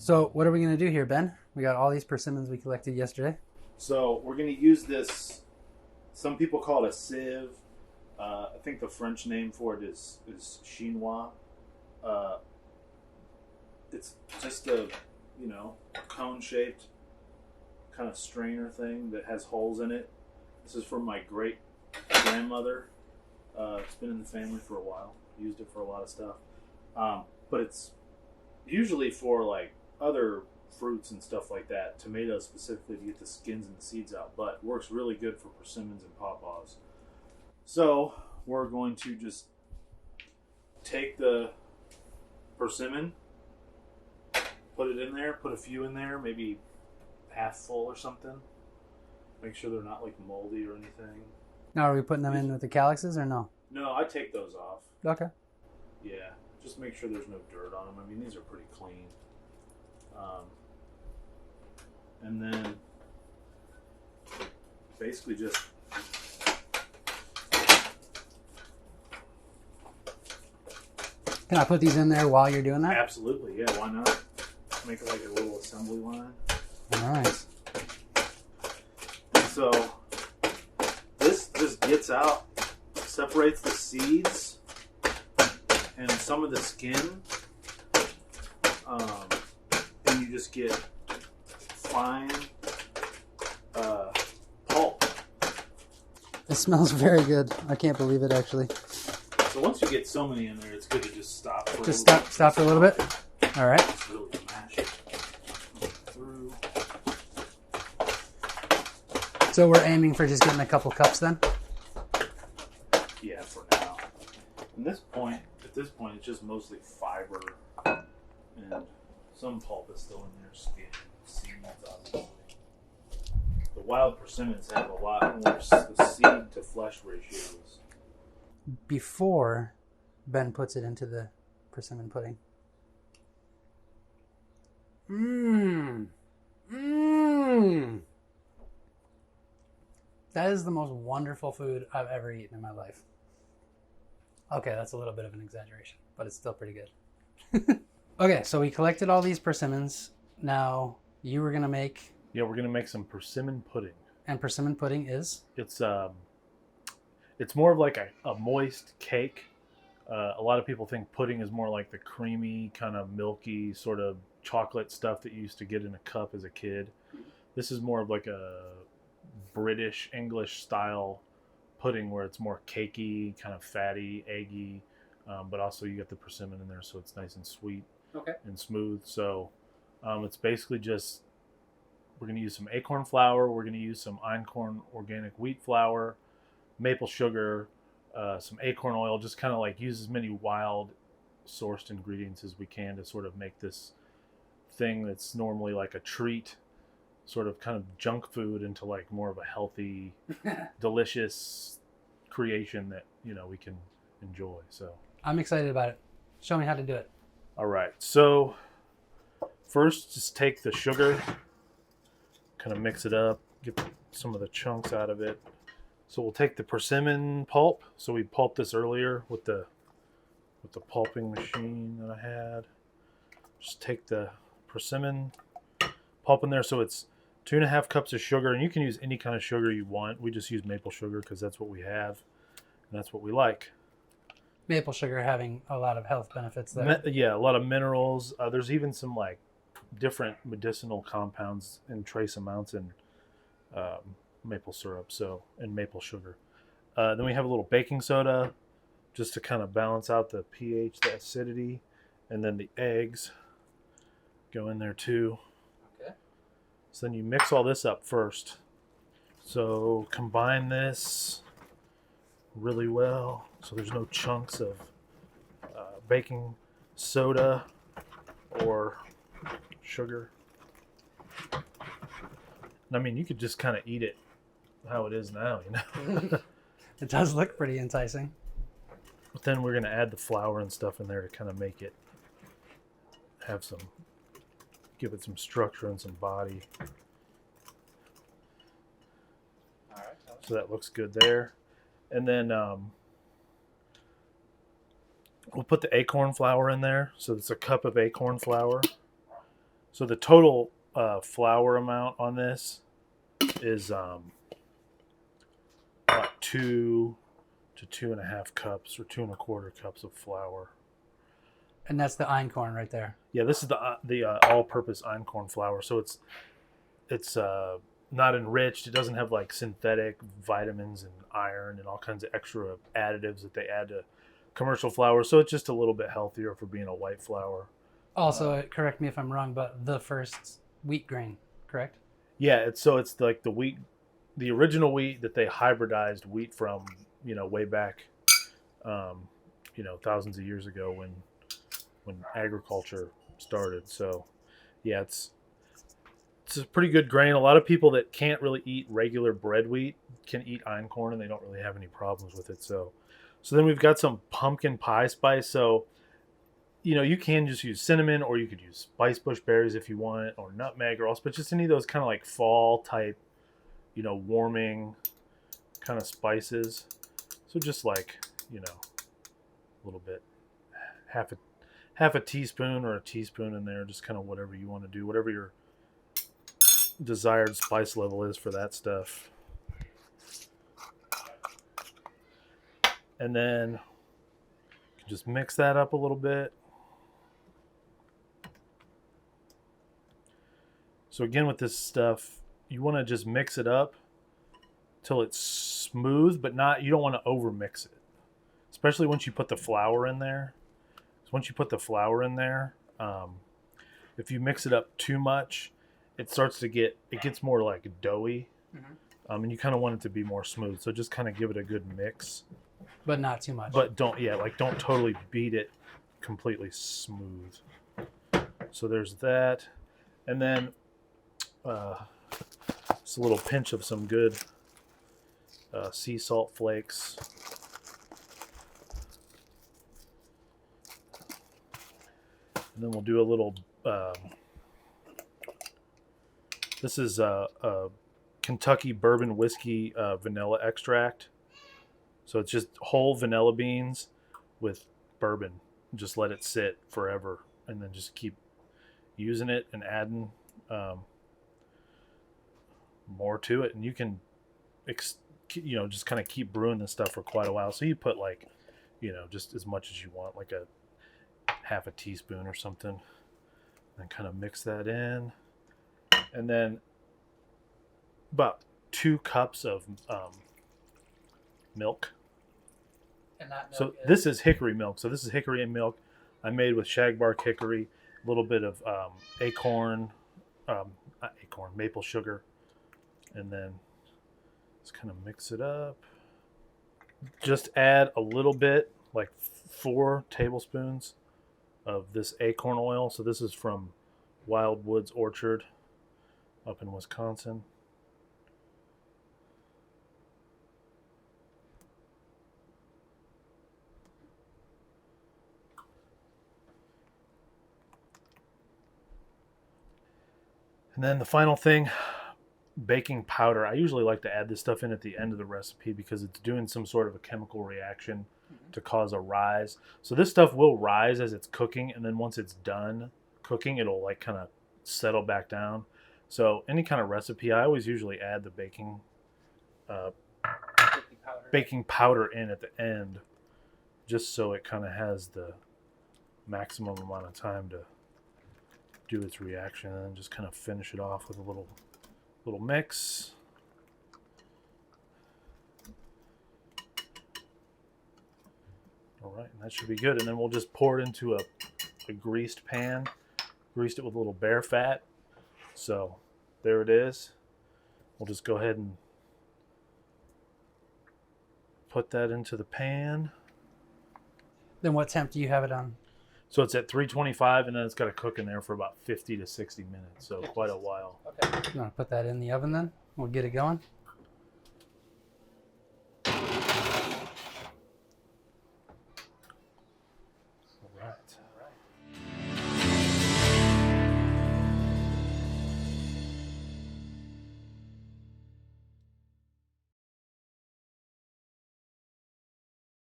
So what are we going to do here, Ben? We got all these persimmons we collected yesterday. So we're going to use this. Some people call it a sieve. I think the French name for it is chinois. It's just a cone-shaped kind of strainer thing that has holes in it. This is from my great grandmother. It's been in the family for a while. Used it for a lot of stuff, but it's usually for like other fruits and stuff like that. Tomatoes specifically to get the skins and the seeds out, but works really good for persimmons and pawpaws. So we're going to just take the persimmon, put it in there, put a few in there, maybe half full or something. Make sure they're not like moldy or anything. Now, are we putting them in with the calyxes or no? No, I take those off. Okay. Yeah, just make sure there's no dirt on them. I mean, these are pretty clean. And then basically just Can I put these in there while you're doing that? absolutely, yeah, why not? Make it like a little assembly line. All right. And so this just gets out, separates the seeds and some of the skin, and you just get fine pulp. It smells very good. I can't believe it, actually. So once you get so many in there, it's good to just stop for Just a little bit. stop for a little bit. All right. Just really mash it through. So we're aiming for just getting a couple cups then? Yeah, for now. At this point, it's just mostly fiber, and some pulp is still in there, skin, seeds, obviously. The wild persimmons have a lot more the seed to flesh ratios. Before Ben puts it into the persimmon pudding. Mmm. Mmm. That is the most wonderful food I've ever eaten in my life. Okay, that's a little bit of an exaggeration, but it's still pretty good. Okay, so we collected all these persimmons. Now, you were going to make... Yeah, we're going to make some persimmon pudding. And persimmon pudding is? It's more of like a moist cake. A lot of people think pudding is more like the creamy, kind of milky, sort of chocolate stuff that you used to get in a cup as a kid. This is more of like a British, English style pudding where it's more cakey, kind of fatty, eggy, but also you get the persimmon in there, so it's nice and sweet and smooth. So it's basically just, we're going to use some acorn flour, we're going to use some einkorn organic wheat flour, maple sugar, some acorn oil, just kind of like use as many wild sourced ingredients as we can to sort of make this thing that's normally like a treat, sort of kind of junk food, into like more of a healthy, delicious creation that, we can enjoy. So I'm excited about it. Show me how to do it. all right, so first just take the sugar, kind of mix it up, get some of the chunks out of it. So we'll take the persimmon pulp. So we pulped this earlier with the pulping machine that I had. Just take the persimmon, pulp in there. So it's 2.5 cups of sugar, and you can use any kind of sugar you want. We just use maple sugar because that's what we have, and that's what we like. Maple sugar having a lot of health benefits there. Yeah, a lot of minerals. There's even some like different medicinal compounds in trace amounts in maple syrup, and maple sugar. Then we have a little baking soda just to kind of balance out the pH, the acidity, and then the eggs go in there too. Okay. So then you mix all this up first. So combine this really well so there's no chunks of baking soda or sugar. I mean, you could just kind of eat it how it is now, It does look pretty enticing. But then we're going to add the flour and stuff in there to kind of make it give it some structure and some body. All right. So that looks good there. And then we'll put the acorn flour in there. So it's a cup of acorn flour. So the total flour amount on this is about 2 to 2.5 cups or 2.25 cups of flour. And that's the einkorn right there. Yeah, this is the all-purpose einkorn flour. So it's not enriched. It doesn't have like synthetic vitamins and iron and all kinds of extra additives that they add to commercial flour. So it's just a little bit healthier for being a white flour. Also, correct me if I'm wrong, but the first wheat grain, correct? Yeah, it's like the wheat, the original wheat that they hybridized wheat from, way back, thousands of years ago when agriculture started. So, yeah, it's a pretty good grain. A lot of people that can't really eat regular bread wheat can eat einkorn, and they don't really have any problems with it. So then we've got some pumpkin pie spice. So, you can just use cinnamon, or you could use spice bush berries if you want, or nutmeg, or else, but just any of those kind of like fall type, warming kind of spices. So just like, a little bit, half a teaspoon or a teaspoon in there, just kind of whatever you want to do, whatever your desired spice level is for that stuff. And then just mix that up a little bit. So again, with this stuff, you want to just mix it up till it's smooth, but you don't want to over mix it, especially once you put the flour in there. So once you put the flour in there, if you mix it up too much, it gets more like doughy, and you kind of want it to be more smooth. So just kind of give it a good mix, but not too much. But don't totally beat it completely smooth. So there's that, and then just a little pinch of some good sea salt flakes. And then we'll do a little. This is a Kentucky bourbon whiskey vanilla extract. So it's just whole vanilla beans with bourbon. Just let it sit forever, and then just keep using it and adding more to it. And you can, just kind of keep brewing this stuff for quite a while. So you put like, just as much as you want, like a half a teaspoon or something, and kind of mix that in. And then about 2 cups of milk. And that milk So this is hickory milk. So this is hickory and milk I made with shagbark hickory, a little bit of maple sugar, and then just kind of mix it up. Just add a little bit, like 4 tablespoons of this acorn oil. So this is from Wild Woods Orchard up in Wisconsin. And then the final thing, baking powder. I usually like to add this stuff in at the end of the recipe because it's doing some sort of a chemical reaction to cause a rise. So this stuff will rise as it's cooking, and then once it's done cooking, it'll like kind of settle back down. So any kind of recipe, I always usually add the baking powder in at the end, just so it kind of has the maximum amount of time to do its reaction, and then just kind of finish it off with a little mix. All right, and that should be good. And then we'll just pour it into a greased pan. Greased it with a little bear fat. So there it is. We'll just go ahead and put that into the pan. Then what temp do you have it on? So it's at 325, and then it's got to cook in there for about 50 to 60 minutes. So quite a while. Okay. You want to put that in the oven then? We'll get it going.